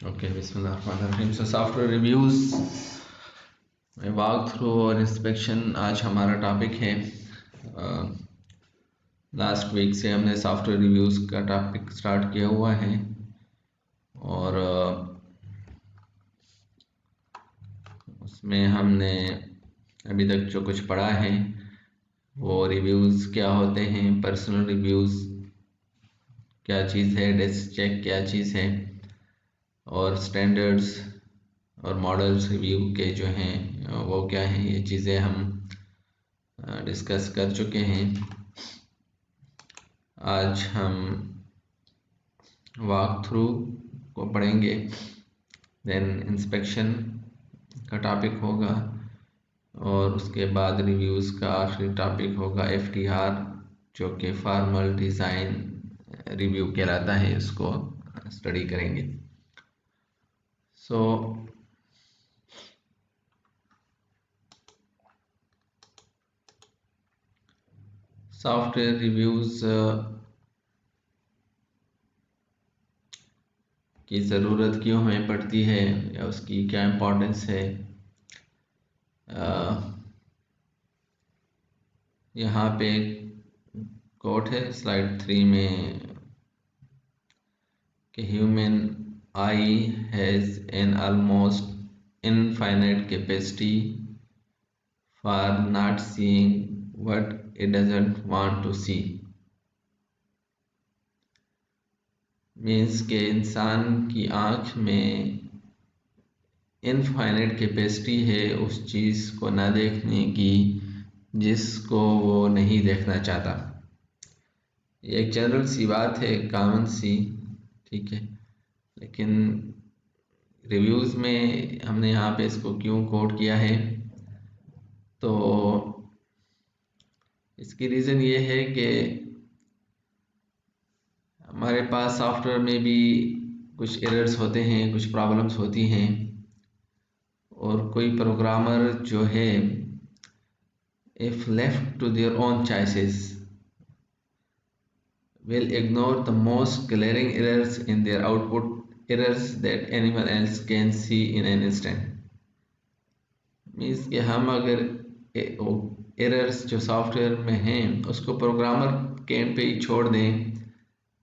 Okay, बिस्मिल्लाहिर्रहमानिर्रहीम। So software reviews में walk through और इंस्पेक्शन आज हमारा टॉपिक है। लास्ट वीक से हमने सॉफ्टवेयर रिव्यूज़ का टॉपिक स्टार्ट किया हुआ है और उसमें हमने अभी तक जो कुछ पढ़ा है वो रिव्यूज़ क्या होते हैं, पर्सनल रिव्यूज़ क्या चीज़ है, डेस्क चेक क्या चीज़ है, और स्टैंडर्ड्स और मॉडल्स रिव्यू के जो हैं वो क्या हैं, ये चीज़ें हम डिस्कस कर चुके हैं। आज हम वॉक थ्रू को पढ़ेंगे, देन इंस्पेक्शन का टॉपिक होगा और उसके बाद रिव्यूज़ का आखिरी टॉपिक होगा FDR, जो कि फॉर्मल डिज़ाइन रिव्यू कहलाता है। इसको स्टडी करेंगे। सो सॉफ्टवेयर रिव्यूज़ की ज़रूरत क्यों हमें पड़ती है या उसकी क्या इम्पोर्टेंस है। यहाँ पे कोट है स्लाइड 3 में कि human eye has an almost infinite capacity for not seeing what it doesn't want to see. Means के इंसान की आँख में इनफाइनाइट कैपेसिटी है उस चीज़ को ना देखने की जिसको वो नहीं देखना चाहता। ये एक जनरल सी बात है, कॉमन सी, ठीक है। लेकिन रिव्यूज़ में हमने यहाँ पे इसको क्यों कोट किया है, तो इसकी रीज़न ये है कि हमारे पास सॉफ्टवेयर में भी कुछ एरर्स होते हैं, कुछ प्रॉब्लम्स होती हैं, और कोई प्रोग्रामर जो है if left to their own choices will ignore the most glaring errors in their output, errors that anyone else can see in an instant। Means कि हम अगर एरर्स जो सॉफ्टवेयर में हैं उसको प्रोग्रामर के एंड पे ही छोड़ दें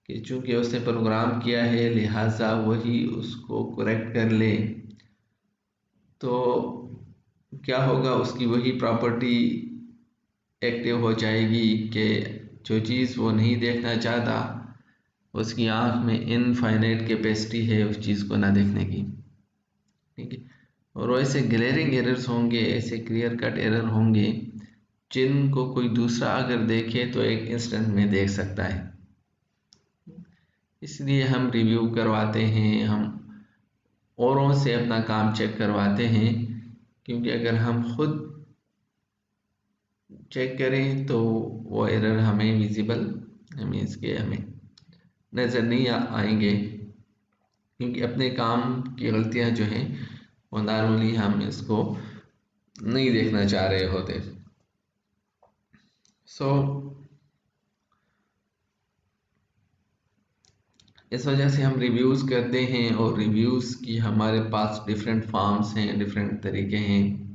कि चूँकि उसने प्रोग्राम किया है लिहाजा वही उसको करेक्ट कर ले, तो क्या होगा, उसकी वही प्रॉपर्टी एक्टिव हो जाएगी कि जो चीज़ वो नहीं देखना चाहता उसकी आँख में इनफाइनाइट कैपेसिटी है उस चीज़ को ना देखने की, ठीक है। और वैसे ग्लेयरिंग एरर्स होंगे, ऐसे क्लियर कट एरर होंगे जिनको कोई दूसरा अगर देखे तो एक इंस्टेंट में देख सकता है। इसलिए हम रिव्यू करवाते हैं, हम औरों से अपना काम चेक करवाते हैं, क्योंकि अगर हम खुद चेक करें तो वो एरर हमें विजिबल मीन्स के हमें नज़र नहीं आएंगे, क्योंकि अपने काम की गलतियां जो हैं वो नॉर्मली हम इसको नहीं देखना चाह रहे होते। सो इस वजह से हम रिव्यूज़ करते हैं, और रिव्यूज़ की हमारे पास डिफरेंट फॉर्म्स हैं, डिफरेंट तरीके हैं।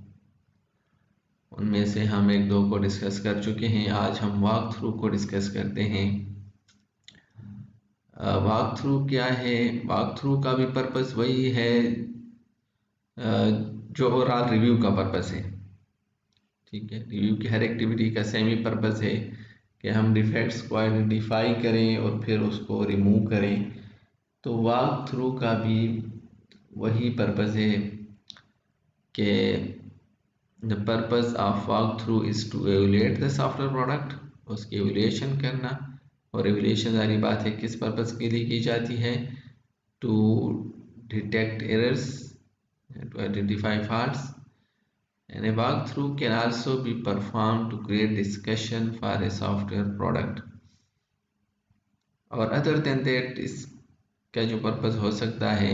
उनमें से हम एक दो को डिस्कस कर चुके हैं। आज हम वॉक थ्रू को डिस्कस करते हैं। वॉक थ्रू क्या है? वॉक थ्रू का भी पर्पस वही है जो ओवरऑल रिव्यू का पर्पस है, ठीक है। रिव्यू की हर एक्टिविटी का सेम ही पर्पस है कि हम डिफेक्ट्स को आइडेंटिफाई करें और फिर उसको रिमूव करें। तो वॉक थ्रू का भी वही पर्पस है कि the purpose of walk through is to evaluate the software product, उसकी एवेल्यूएशन करना। और एवेल्यूएशन सारी बात है किस पर्पस के लिए की जाती है? To detect errors, to identify faults, and a walkthrough can also be performed to create discussion for a software product। और अदर देन दैट इसका जो पर्पस हो सकता है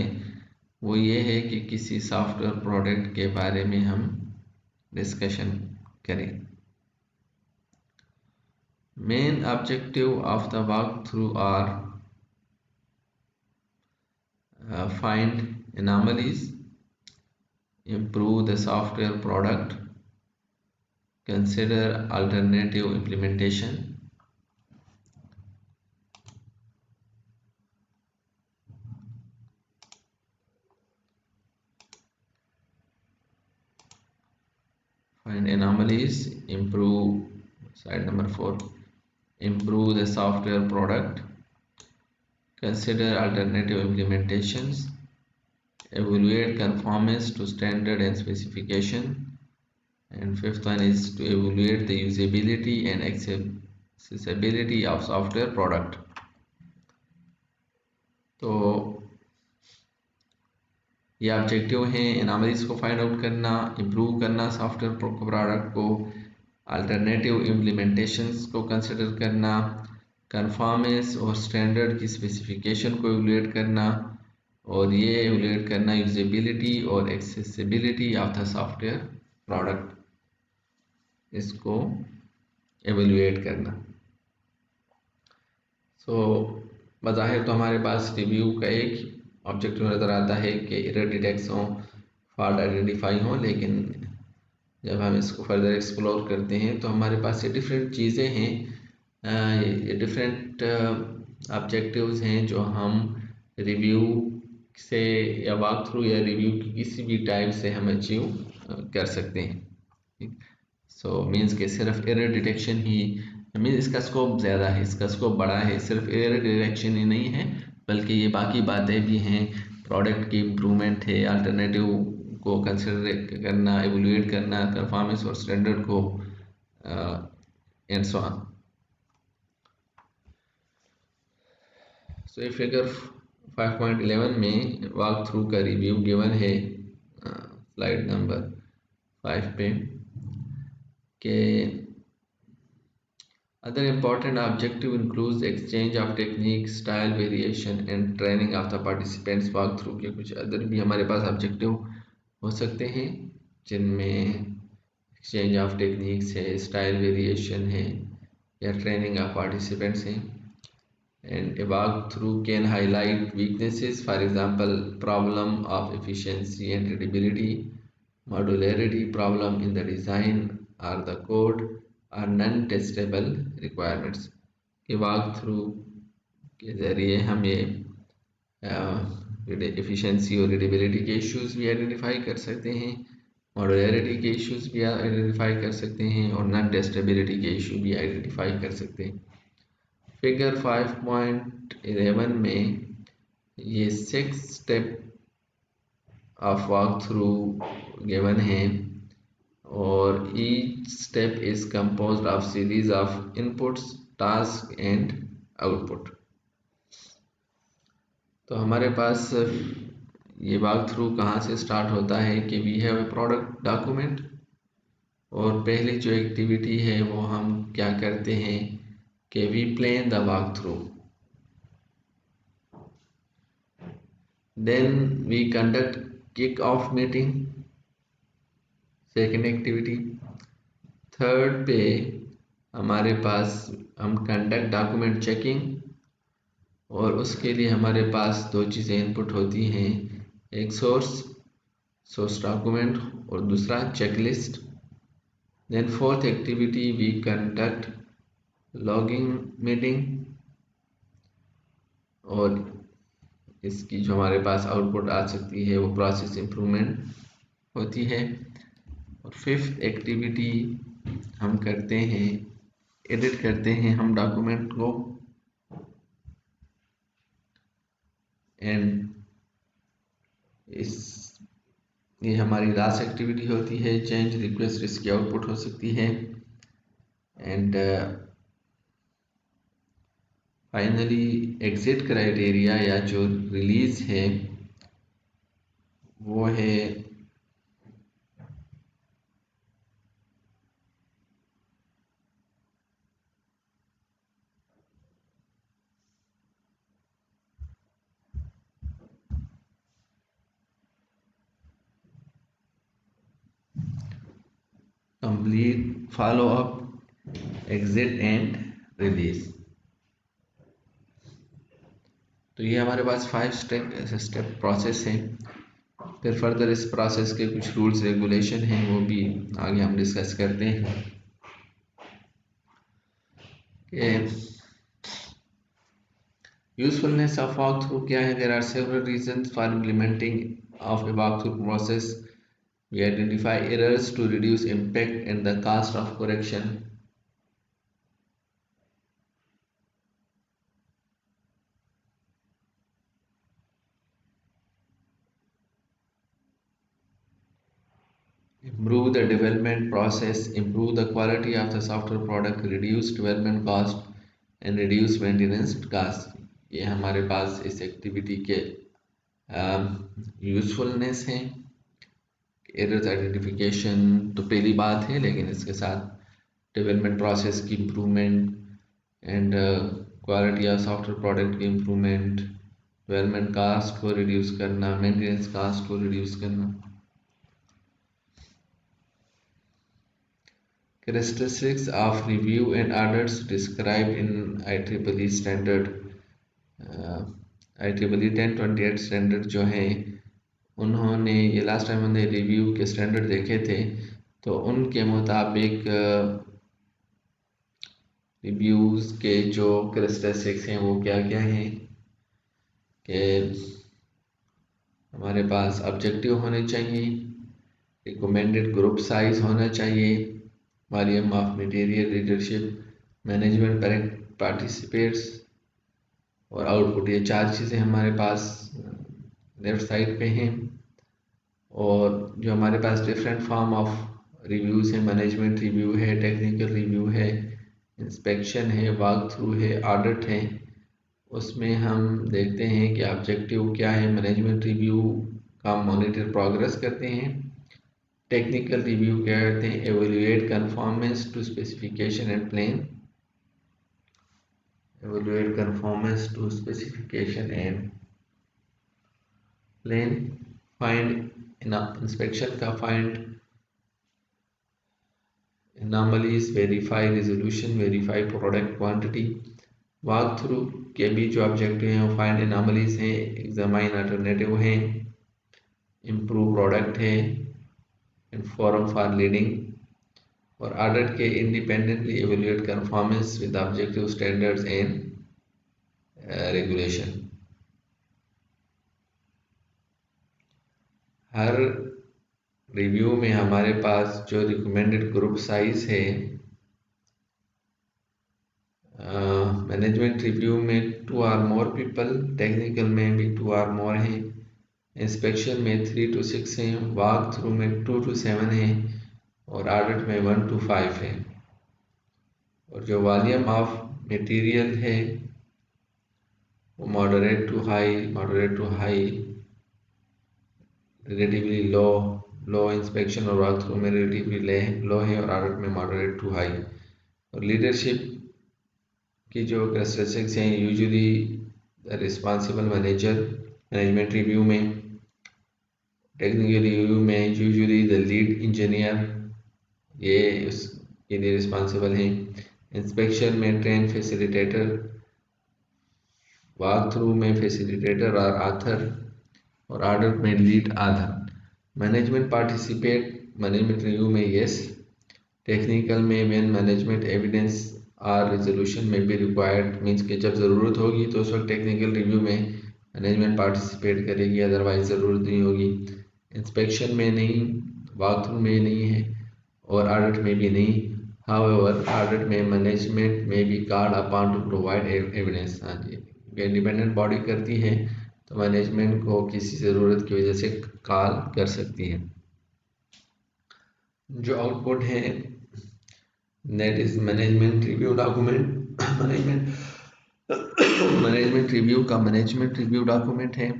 वो ये है कि किसी सॉफ्टवेयर प्रोडक्ट के बारे में हम डिस्कशन करें। Main objective of the walk through are find anomalies, improve the software product, consider alternative implementation, find anomalies, improve, slide number 4, improve the software product, consider alternative implementations, evaluate conformance to standard and specification, and fifth one is to evaluate the usability and accessibility of software product. तो ये objective हैं एनामलीज को find out करना, improve करना software product को, alternative implementations को consider करना, conformance और स्टैंडर्ड की स्पेसिफिकेशन को एवेलुएट करना, और ये एवेलुएट करना यूजेबिलिटी और accessibility of the software product, इसको एवेलुएट करना। बज़ाहिर तो हमारे पास रिव्यू का एक ऑब्जेक्टिव नज़र आता है कि एरर डिटेक्ट हों, फॉल्ट आइडेंटिफाई हों, लेकिन जब हम इसको फर्दर एक्सप्लोर करते हैं तो हमारे पास ये डिफरेंट चीज़ें हैं, ये डिफरेंट ऑब्जेक्टिव्स हैं जो हम रिव्यू से या वॉक थ्रू या रिव्यू की किसी भी टाइप से हम अचीव कर सकते हैं। सो मीन्स के सिर्फ एरर डिटेक्शन ही मीन्स इसका स्कोप ज़्यादा है, इसका स्कोप बड़ा है, सिर्फ एरर डिटेक्शन ही नहीं है बल्कि ये बाकी बातें भी हैं, प्रोडक्ट की इम्प्रूवमेंट है, अल्टरनेटिव को कंसिडर करना, एवेलुएट करना, परफॉर्मेंस और स्टैंडर्ड को एंड सो ऑन। सो ये फिगर 5.11 में वॉक थ्रू का रिव्यू गिवन है स्लाइड नंबर 5 पे कि other important objective includes exchange of technique, style variation and training of the participants। Walk through के कुछ अदर भी हमारे पास ऑब्जेक्टिव हो सकते हैं जिनमें एक्सचेंज ऑफ टेक्निक्स है, स्टाइल वेरिएशन है या ट्रेनिंग ऑफ पार्टिसिपेंट्स हैं। And A walk through can highlight weaknesses, for example problem of efficiency and readability, modularity problem in the design और द कोड और नॉन टेस्टेबल रिक्वायरमेंट्स। के walk through के ज़रिए हम ये एफिशिएंसी और रीडेबिलिटी के इश्यूज भी आइडेंटिफाई कर सकते हैं, मॉड्यूलरिटी के इश्यूज भी आइडेंटिफाई कर सकते हैं और नॉन टेस्टेबिलिटी के इशू भी आइडेंटिफाई कर सकते हैं। फिगर 5.11 में ये 6 step of walk through given है और each step is composed of series of inputs, task and output। तो हमारे पास ये वॉक थ्रू कहाँ से स्टार्ट होता है कि we have a product document, और पहली जो एक्टिविटी है वो हम क्या करते हैं कि we plan the walk through, then we conduct kick off meeting, second activity. Third पे हमारे पास हम कंडक्ट डॉक्यूमेंट चेकिंग, और उसके लिए हमारे पास दो चीज़ें इनपुट होती हैं, एक सोर्स डॉक्यूमेंट और दूसरा checklist. Then fourth activity we conduct logging meeting, और इसकी जो हमारे पास आउटपुट आ सकती है वो प्रोसेस इम्प्रूवमेंट होती है। और फिफ्थ एक्टिविटी हम करते हैं, एडिट करते हैं हम डॉक्यूमेंट को, एंड ये हमारी लास्ट एक्टिविटी होती है, चेंज रिक्वेस्ट, इसकी आउटपुट हो सकती है। एंड फाइनली एग्जिट क्राइटेरिया या जो रिलीज है वो है complete follow up, exit and release. तो ये हमारे पास 5 स्टेप प्रोसेस है। फिर फर्दर इस प्रोसेस के कुछ रूल्स रेगुलेशन हैं, वो भी आगे हम डिस्कस करते हैं कि यूजफुलनेस ऑफ वॉक थ्रू क्या है। There are several reasons for implementing of a walk through process. We identify errors to reduce impact and the cost of correction. Improve the development process, improve the quality of the software product, reduce development cost and reduce maintenance cost। ये हमारे पास इस activity के usefulness हैं। Errors identification तो पहली बात है, लेकिन इसके साथ डेवलपमेंट प्रोसेस की improvement and quality of software product की इम्प्रूवमेंट, डेवलपमेंट कास्ट को रिड्यूस करना, मेंटेनेंस कास्ट को रिड्यूस करना। Characteristics of review and audits described in IEEE standard IEEE 1028 standard जो हैं, उन्होंने ये लास्ट टाइम हमने रिव्यू के स्टैंडर्ड देखे थे, तो उनके मुताबिक रिव्यूज़ के जो कैरेक्टरिस्टिक्स हैं वो क्या क्या हैं कि हमारे पास ऑब्जेक्टिव होने चाहिए, रिकमेंडेड ग्रुप साइज होना चाहिए, volume of material, leadership, management participates और आउटपुट। ये चार चीज़ें हमारे पास लेफ्ट साइड पे हैं। और जो हमारे पास डिफरेंट फॉर्म ऑफ रिव्यूज़ हैं, मैनेजमेंट रिव्यू है, टेक्निकल रिव्यू है, इंस्पेक्शन है, वॉक थ्रू है, ऑडिट है। उसमें हम देखते हैं कि ऑब्जेक्टिव क्या है। मैनेजमेंट रिव्यू का मॉनिटर प्रोग्रेस करते हैं। टेक्निकल रिव्यू क्या करते हैं, evaluate conformance to specification and plan, evaluate conformance to specification and plan, find inspection का find anomalies, verify resolution, verify product quantity। walk through के भी जो ऑब्जेक्टिव हैं वो find anomalies हैं, examine alternative हैं, improve product है, inform for leading। और ऑडिट के independently evaluate conformance with objective standards and regulation। Her review में हमारे पास जो रिकमेंडेड ग्रुप साइज है, मैनेजमेंट रिव्यू में 2 और मोर पीपल, टेक्निकल में भी 2 और मोर हैं, इंस्पेक्शन में 3 to 6 हैं, वॉक थ्रू में 2 to 7 हैं और ऑडिट में 1 to 5 है। और जो वॉल्यूम ऑफ मटेरियल है वो moderate to high, relatively low inspection और वॉक थ्रू में रिलेटिवली लो है और ऑडिट में मॉडरेट टू हाई। और लीडरशिप की जो कैरेक्टरिस्टिक्स हैं, usually responsible manager management review में, टेक्निकल रिव्यू में यूजुअली द लीड इंजीनियर, ये लिए रिस्पॉन्सिबल हैं। इंस्पेक्शन में ट्रेन फैसिलिटेटर, वॉक थ्रू में फैसिलिटेटर और आथर और ऑडिट में lead author. Management participate management review में यस, टेक्निकल में व्हेन मैनेजमेंट एविडेंस और रिजोल्यूशन में भी रिक्वायर्ड, मीन्स कि जब ज़रूरत होगी तो उस वक्त टेक्निकल रिव्यू में मैनेजमेंट पार्टिसिपेट करेगी, अदरवाइज ज़रूरत नहीं होगी। इंस्पेक्शन में नहीं, वॉक थ्रू में नहीं है और ऑडिट में भी नहीं। हाउएवर ऑडिट में मैनेजमेंट में भी called upon two provide evidence. हाँ जी, इंडिपेंडेंट बॉडी करती है तो मैनेजमेंट को किसी ज़रूरत की वजह से कॉल कर सकती है। जो आउटपुट है that is management review document. Management review का मैनेजमेंट रिव्यू डॉक्यूमेंट है।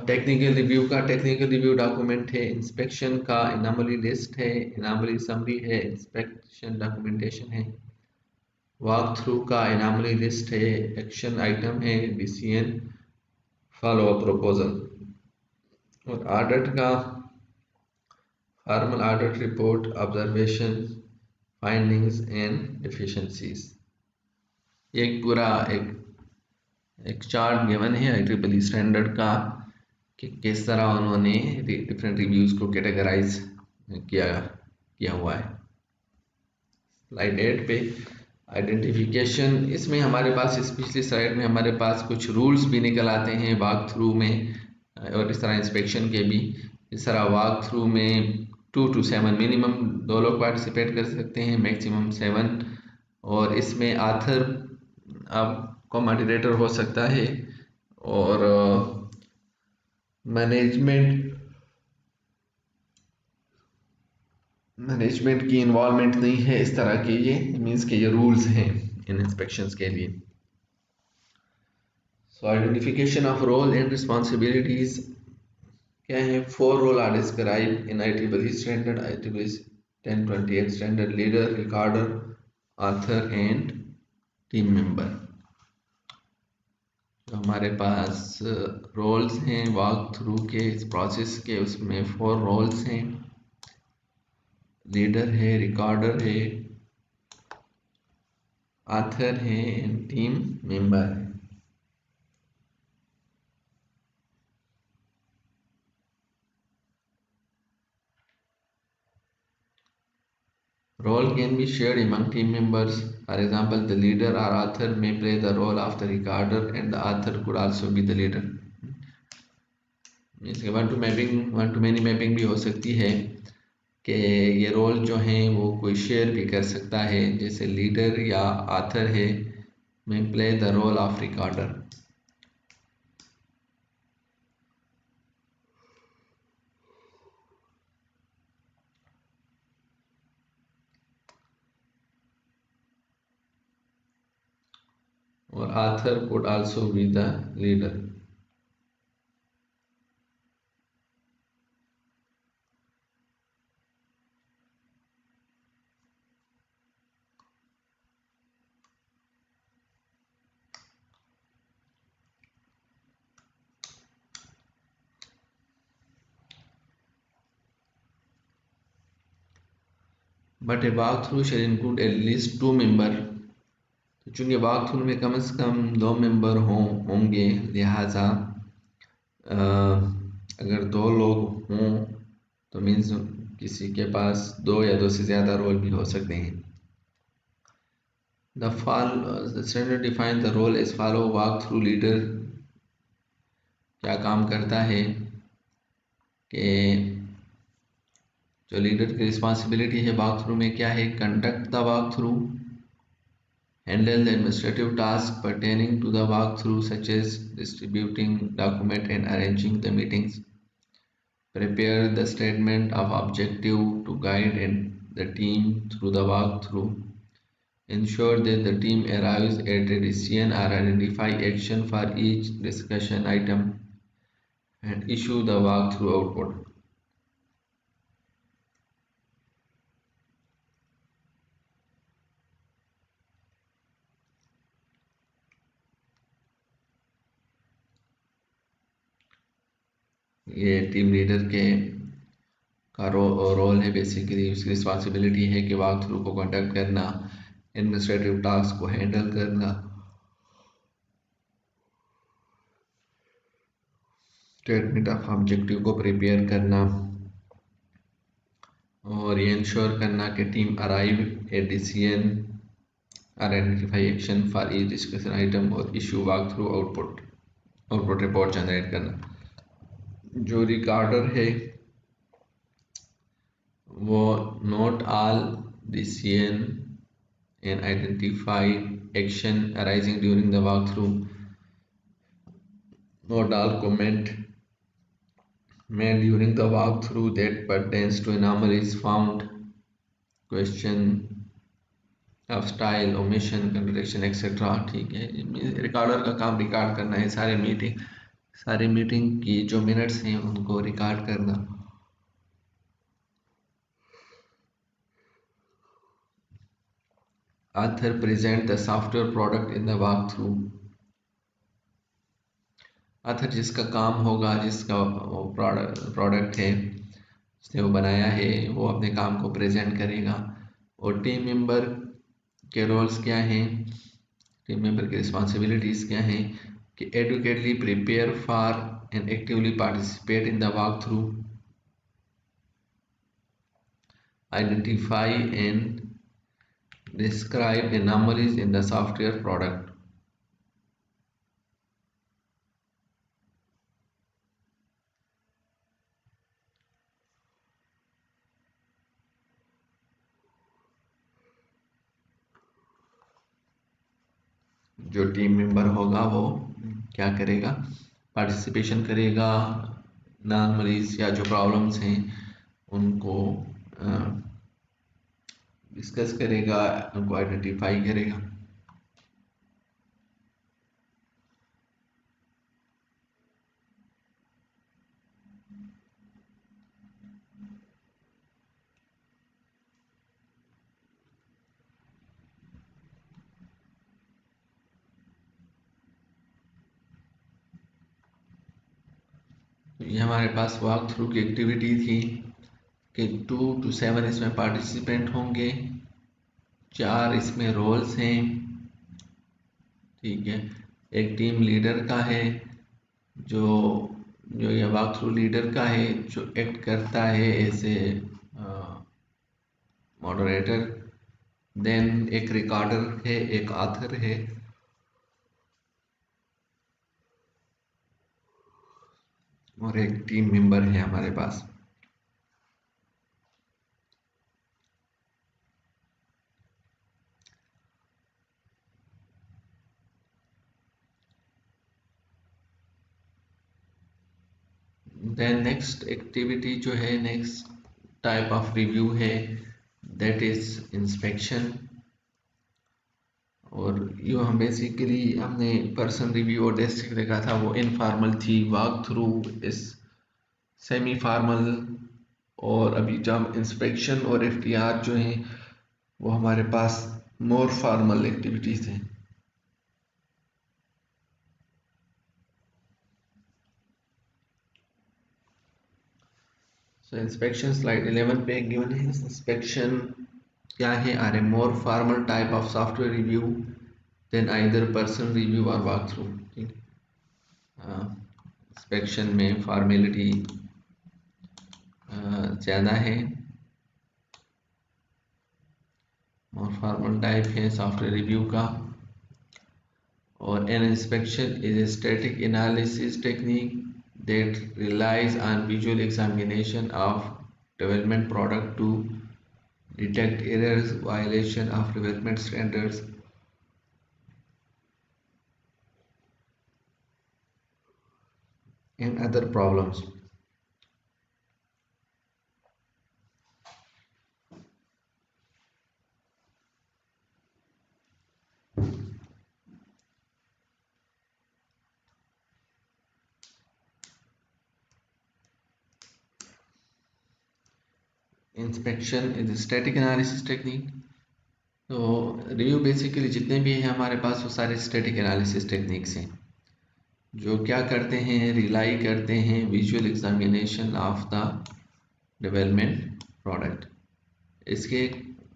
टेक्निकल रिव्यू का टेक्निकल रिव्यू डॉक्यूमेंट है। इंस्पेक्शन का एनोमली लिस्ट है, एनोमली समरी है, इंस्पेक्शन डॉक्यूमेंटेशन है। वॉक थ्रू का एनोमली लिस्ट है, एक्शन आइटम है, डिसीजन, फॉलो अप प्रपोजल। और ऑडिट का formal audit report, observation, findings and deficiencies. एक पूरा एक चार्ट गिवन है IEEE स्टैंडर्ड का कि किस तरह उन्होंने डिफरेंट रिव्यूज़ को कैटेगराइज किया हुआ है। स्लाइड 8 पे आइडेंटिफिकेशन, इसमें हमारे पास इस पिछली स्लाइड में हमारे पास कुछ रूल्स भी निकल आते हैं वॉक थ्रू में, और इस तरह इंस्पेक्शन के भी। इस तरह वॉक थ्रू में 2 to 7 मिनिमम 2 लोग पार्टिसिपेट कर सकते हैं, मैक्सिमम 7। और इसमें आथर आपको मॉडरेटर हो सकता है, और मैनेजमेंट की इन्वॉल्वमेंट नहीं है इस तरह के। ये मीन्स के ये रूल्स हैं इन इंस्पेक्शंस के लिए। So identification of role and responsibilities क्या है? 4 role are describe in IEEE standard, IEEE 1028 standard: leader, recorder, author and team member. तो हमारे पास रोल्स हैं वॉक थ्रू के इस प्रोसेस के, उसमें 4 रोल्स हैं। लीडर है, रिकॉर्डर है, ऑथर है एंड टीम मेंबर है। Role can be shared among team members. For example, the leader or author may play the role of the recorder and the author could also be the leader. Means one two many mapping भी हो सकती है कि ये role जो हैं वो कोई शेयर भी कर सकता है, जैसे लीडर या ऑथर है may play the role of recorder. Or author could also be the leader. But a walkthrough shall include at least 2 member. तो चूँकि वॉक थ्रू में कम से कम 2 मेंबर होंगे, लिहाजा अगर 2 लोग हों तो मीन्स किसी के पास 2 या 2 से ज़्यादा रोल भी हो सकते हैं। The standard defines the role as follow: walk through leader क्या काम करता है कि जो लीडर की रिस्पॉन्सिबिलिटी है वॉक थ्रू में क्या है? Conduct the walk through, handle the administrative tasks pertaining to the walkthrough such as distributing document and arranging the meetings, prepare the statement of objective to guide the team through the walkthrough, ensure that the team arrives at a decision or identify action for each discussion item, and issue the walkthrough output. ये team leader का role है, basically उसकी responsibility है कि walk through को conduct करना, administrative task को handle करना, स्टेटमेंट ऑफ ऑब्जेक्टिव को प्रिपेयर करना, और ये इंश्योर करना कि टीम अराइव ए डिसीजन और identify action for each discussion item, और issue walk through output report generate करना। जो रिकॉर्डर है वो note all decision and identify action arising during the walk through, note all comment made during the walkthrough that pertains to anomalies found, question of style, omission, contradiction, etc. ठीक है, recorder का काम record करना है सारे meeting की जो minutes हैं उनको रिकॉर्ड करना। Author present the software product in the walkthrough. Author जिसका काम होगा, जिसका वो प्रोडक्ट है जिसने वो बनाया है, वो अपने काम को प्रेजेंट करेगा। और टीम मेंबर के रोल्स क्या हैं, टीम मेंबर की रिस्पॉन्सिबिलिटीज़ क्या हैं कि adequately prepare for and actively participate in the walkthrough, identify and describe anomalies in the software product. जो टीम मेंबर होगा वो क्या करेगा, पार्टिसिपेशन करेगा, अनोमलीज या जो प्रॉब्लम्स हैं उनको डिस्कस करेगा, उनको आइडेंटिफाई करेगा। तो ये हमारे पास वॉक थ्रू की एक्टिविटी थी कि 2 to 7 इसमें पार्टिसिपेंट होंगे, 4 इसमें रोल्स हैं, ठीक है। एक टीम लीडर का है, जो जो ये वॉक थ्रू लीडर का है, जो एक्ट करता है एज ए मॉडरेटर। देन एक रिकॉर्डर है, एक ऑथर है, और एक टीम मेंबर है हमारे पास। देन नेक्स्ट एक्टिविटी जो है, नेक्स्ट टाइप ऑफ रिव्यू है, दैट इज इंस्पेक्शन। और यो हम बेसिकली हमने पर्सन रिव्यू और टेस्टिंग देखा था, वो इनफॉर्मल थी। वॉक थ्रू इस सेमी फॉर्मल, और अभी जब इंस्पेक्शन और एफटीआर जो हैं वो हमारे पास मोर फॉर्मल एक्टिविटीज़ हैं। सो इंस्पेक्शन स्लाइड 11 पे गिवन है। इंस्पेक्शन क्या है, are a more formal type of software review than either person review और वॉक थ्रू। इंस्पेक्शन में फॉर्मेलिटी ज़्यादा है, और फॉर्मल टाइप है सॉफ्टवेयर रिव्यू का। और an inspection is a static analysis technique that relies on visual examination of development product to detect errors, violation of development standards, and other problems. Inspection is a static analysis technique. तो review basically जितने भी हैं हमारे पास वो सारे static analysis techniques हैं, जो क्या करते हैं, रिलाई करते हैं visual examination of the development product. इसके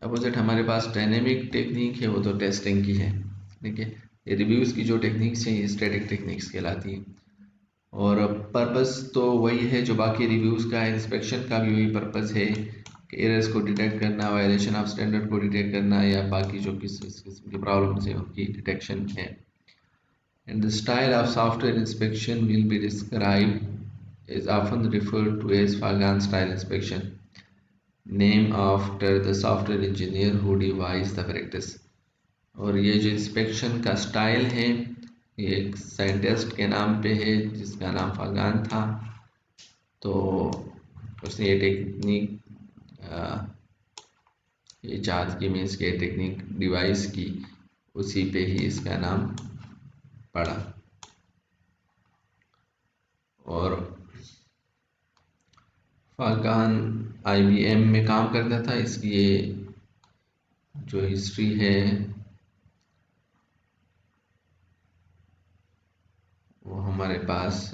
अपोजिट हमारे पास डायनेमिक टेक्निक है, वो तो टेस्टिंग की है, ठीक है। ये रिव्यूज़ की जो टेक्निक्स हैं ये स्टैटिक टेक्निक्स कहलाती हैं, और पर्पस तो वही है जो बाकी रिव्यूज़ का है। इंस्पेक्शन का भी वही पर्पस है कि एरर्स को डिटेक्ट करना, वायलेशन ऑफ स्टैंडर्ड को डिटेक्ट करना, या बाकी जो किस किस्म की प्रॉब्लम्स हैं उनकी डिटेक्शन है। And the style of software inspection will be described is often referred to as Fagan style inspection, named after the software engineer who devised the practice। और ये जो इंस्पेक्शन का स्टाइल है ये एक साइंटिस्ट के नाम पे है जिसका नाम फागान था। तो उसने ये टेक्निक इजाद की, मीन्स के टेक्निक डिवाइस की, उसी पे ही इसका नाम पड़ा। और फागान IBM में काम करता था। इसकी ये जो हिस्ट्री है वो हमारे पास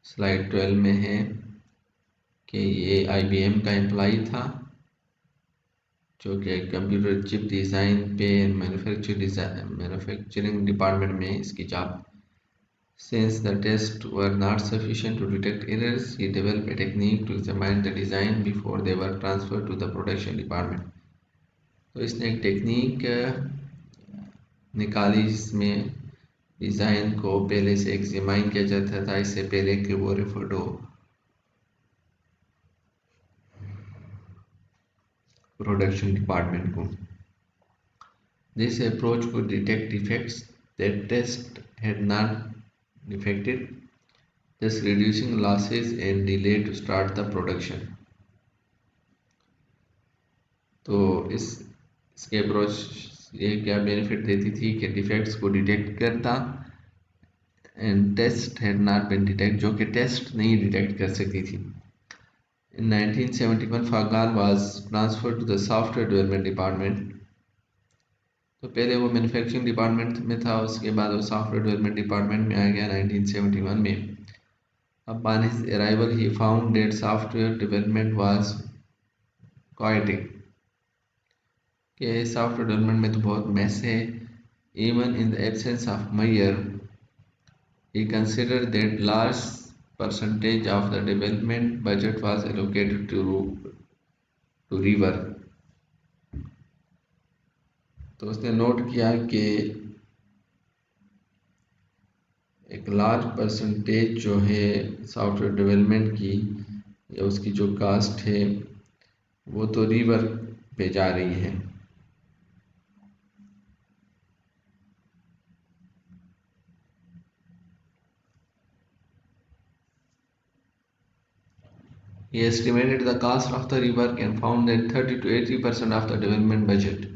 स्लाइड 12 में है कि ये IBM का एम्प्लॉई था, जो कि कंप्यूटर चिप डिज़ाइन पे मैन्युफैक्चरिंग डिपार्टमेंट में इसकी job Since the tests were not sufficient to detect errors, he developed a technique to examine the design before they were transferred to the production department. तो इसने एक technique निकाली जिसमें design को पहले से एग्जामाइन किया जाता था इससे पहले कि वो रेफर्ड हो प्रोडक्शन डिपार्टमेंट को. This approach could detect defects that test had not detected, thus reducing losses and delay to start the production. तो इसके अप्रोच ये क्या बेनिफिट देती थी कि डिफेक्ट्स को डिटेक्ट करता and test had not been detect जो कि टेस्ट नहीं डिटेक्ट कर सकती थी. In 1971 Fagan was transferred to the software development department. तो पहले वो मैन्युफैक्चरिंग डिपार्टमेंट में था उसके बाद वो सॉफ्टवेयर डेवलपमेंट डिपार्टमेंट में आ गया 1971 में. Upon his arrival he found that software development was chaotic. कि सॉफ्टवेयर डेवलपमेंट में तो बहुत मैस है. Even in the absence of Meyer, he considered that large percentage of the development budget was allocated to rework. तो उसने note किया कि एक लार्ज परसेंटेज जो है सॉफ्टवेयर डेवलपमेंट की या उसकी जो कास्ट है वो तो रीवर्क पे जा रही है. He estimated the cost of the rework and found that 30 to 80% of the development budget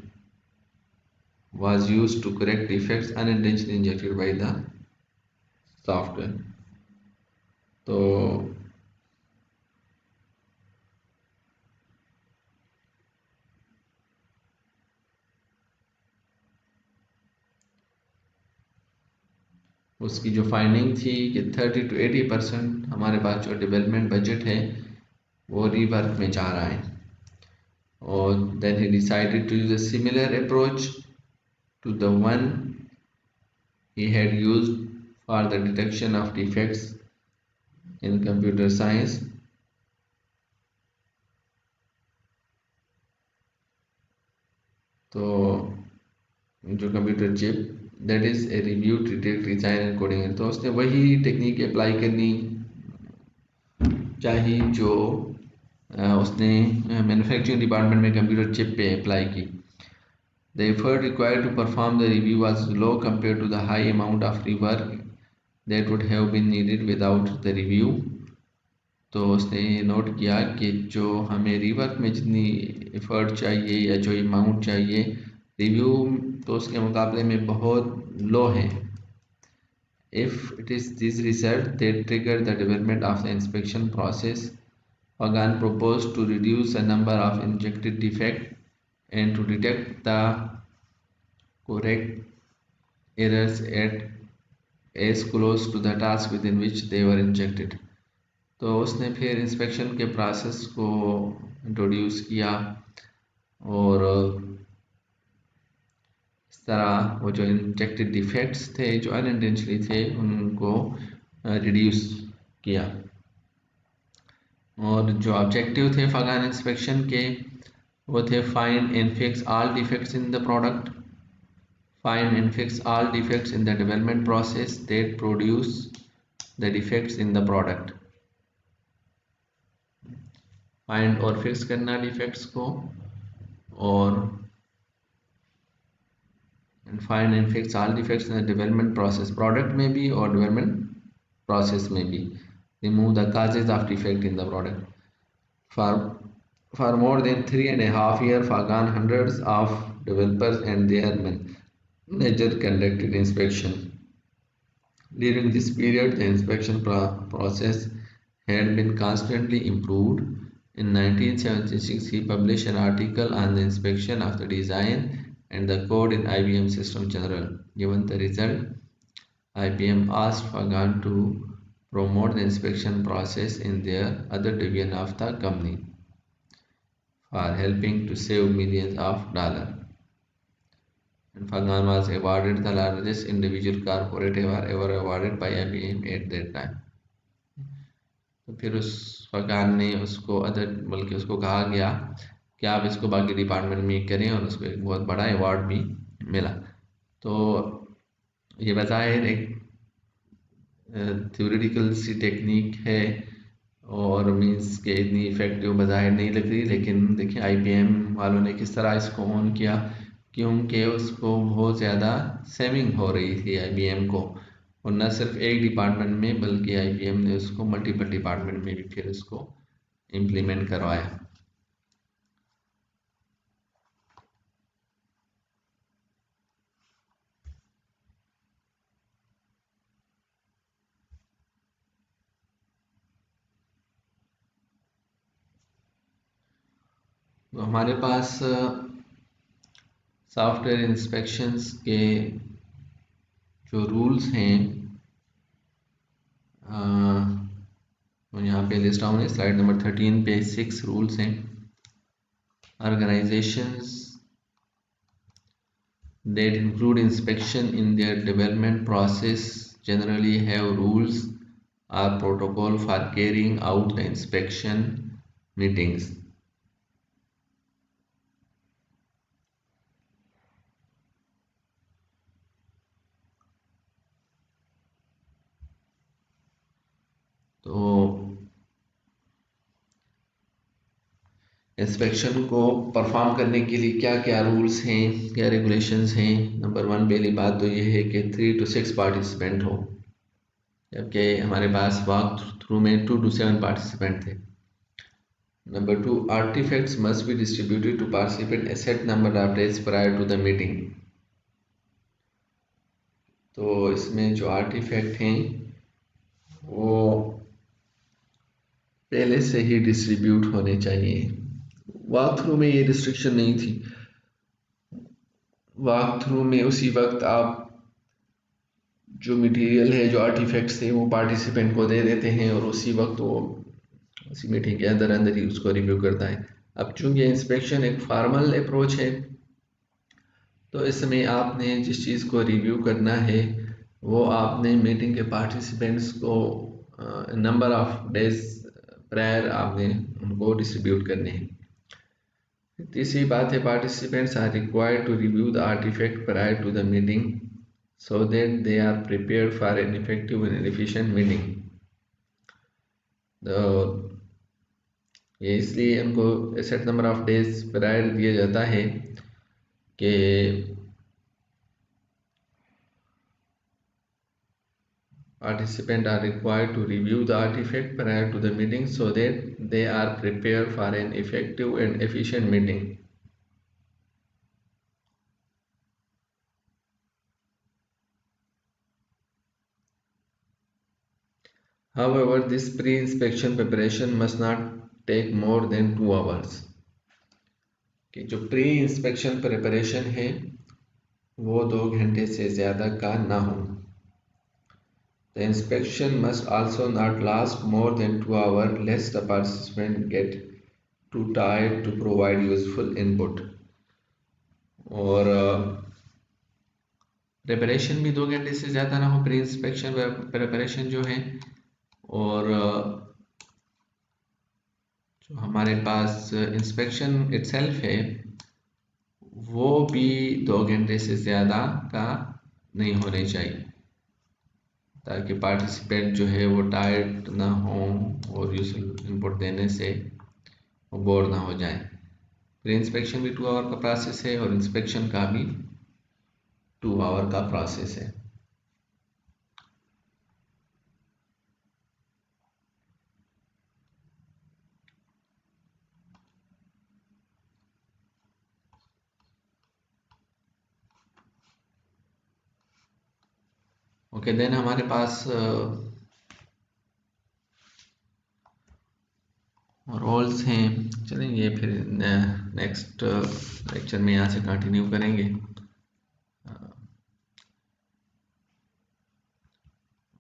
was used to correct defects unintentionally injected by the software. तो उसकी जो फाइंडिंग थी कि 30 to 80% हमारे पास जो डेवलपमेंट बजट है वो रीवर्क में जा रहा है. और then he decided to use a similar approach to the one he had used for the detection of defects in computer science. तो जो computer chip that is a review detect design and coding है तो उसने वही technique apply करनी चाहिए जो उसने मैन्युफैक्चरिंग डिपार्टमेंट में कंप्यूटर चिप पे अप्लाई की. The effort required to perform the review was low compared to the high amount of rework that would have been needed without the review. तो उसने note किया कि जो हमें रिवर्क में जितनी एफर्ट चाहिए या जो अमाउंट चाहिए रिव्यू तो उसके मुकाबले में बहुत लो है. If it is this result that triggered the development of the inspection process, Fagan proposed to reduce the number of injected defects and to detect the correct errors at as close to the task within which they were injected. तो उसने फिर inspection के process को introduce किया और इस तरह वो जो इंजेक्टेड डिफेक्ट्स थे जो अनइंटेंशनली थे उनको रिड्यूस किया. और जो ऑब्जेक्टिव थे फगान इंस्पेक्शन के वो थे find and fix all defects in the product, find and fix all defects in the development process that produce the defects in the product. Find और fix करना defects को और find and fix all defects in the development process, product में भी और development process में भी. Remove the causes of defect in the product. For more than 3.5 years, Fagan hundreds of developers and their manager conducted inspection. During this period, the inspection process had been constantly improved. In 1976, he published an article on the inspection of the design and the code in IBM System General. Given the result, IBM asked Fagan to promote the inspection process in their other division of the company for helping to save millions of dollars. and Fagan was awarded the largest individual corporate award ever awarded by IBM at that time. तो फिर उस फरहान ने उसको other बल्कि उसको कहा गया कि आप इसको बाकी डिपार्टमेंट में करें और उसको एक बहुत बड़ा अवार्ड भी मिला। तो ये बज़ाहिर एक थ्योरेटिकल सी टेक्निक है और मीन्स के इतनी इफ़ेक्टिव बज़ाहिर नहीं लग रही, लेकिन देखिए आईबीएम वालों ने किस तरह इसको ऑन किया, क्योंकि उसको बहुत ज़्यादा सेविंग हो रही थी आईबीएम को, और न सिर्फ एक डिपार्टमेंट में बल्कि आईबीएम ने उसको मल्टीपल डिपार्टमेंट में भी फिर उसको इम्प्लीमेंट करवाया। तो हमारे पास सॉफ्टवेयर इंस्पेक्शंस के जो रूल्स हैं तो यहाँ पे लिस्ट डाउन है स्लाइड नंबर 13 पे 6 रूल्स हैं। Organisations that include inspection in their development process generally have rules or protocol for carrying out the inspection meetings. तो इंस्पेक्शन को परफॉर्म करने के लिए क्या क्या रूल्स हैं, क्या रेगुलेशंस हैं। नंबर 1 पहली बात तो ये है कि 3 to 6 पार्टिसिपेंट हो, जबकि हमारे पास वॉक थ्रू में 2 to 7 पार्टिसिपेंट थे। Number 2, artifacts must be distributed to participant a set number of days prior to the meeting. तो इसमें जो आर्टिफैक्ट हैं वो पहले से ही डिस्ट्रीब्यूट होने चाहिए। वॉक थ्रू में ये रिस्ट्रिक्शन नहीं थी। वॉक थ्रू में उसी वक्त आप जो मटेरियल है, जो आर्टिफैक्ट्स थे, वो पार्टिसिपेंट को दे देते हैं और उसी वक्त वो उसी मीटिंग के अंदर अंदर ही उसको रिव्यू करता है। अब चूंकि इंस्पेक्शन एक फॉर्मल अप्रोच है, तो इसमें आपने जिस चीज़ को रिव्यू करना है वो आपने मीटिंग के पार्टिसिपेंट्स को नंबर ऑफ डेज प्रायर आपने उनको डिस्ट्रीब्यूट करने हैं। तीसरी बात है, participants are required to review the artifact prior to the meeting so that they are prepared for an effective and efficient meeting. ये इसलिए उनको set number of days prior दिया जाता है कि participants are required to review the artifact prior to the meeting so that they are prepared for an effective and efficient meeting. However, this pre-inspection preparation must not take more than 2 hours. कि जो pre inspection preparation है वो 2 घंटे से ज़्यादा का ना हो। The inspection must also not last more than 2 hours lest the participant get too tired to provide useful input. और प्रिपरेशन भी 2 घंटे से ज़्यादा ना हो, प्री इंस्पेक्शन प्रिपरेशन जो है, और जो हमारे पास इंस्पेक्शन इटसेल्फ है वो भी 2 घंटे से ज़्यादा का नहीं होने चाहिए, ताकि पार्टिसिपेंट जो है वो टायर्ड ना हो और यूजफुल इनपुट देने से वो बोर ना हो जाए। प्री इंस्पेक्शन भी 2 आवर का प्रोसेस है और इंस्पेक्शन का भी 2 आवर का प्रोसेस है। ओके, देन हमारे पास रोल्स हैं। चलेंगे फिर नेक्स्ट लेक्चर में यहाँ से कंटिन्यू करेंगे।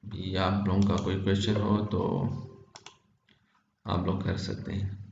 भी आप लोगों का कोई क्वेश्चन हो तो आप लोग कर सकते हैं।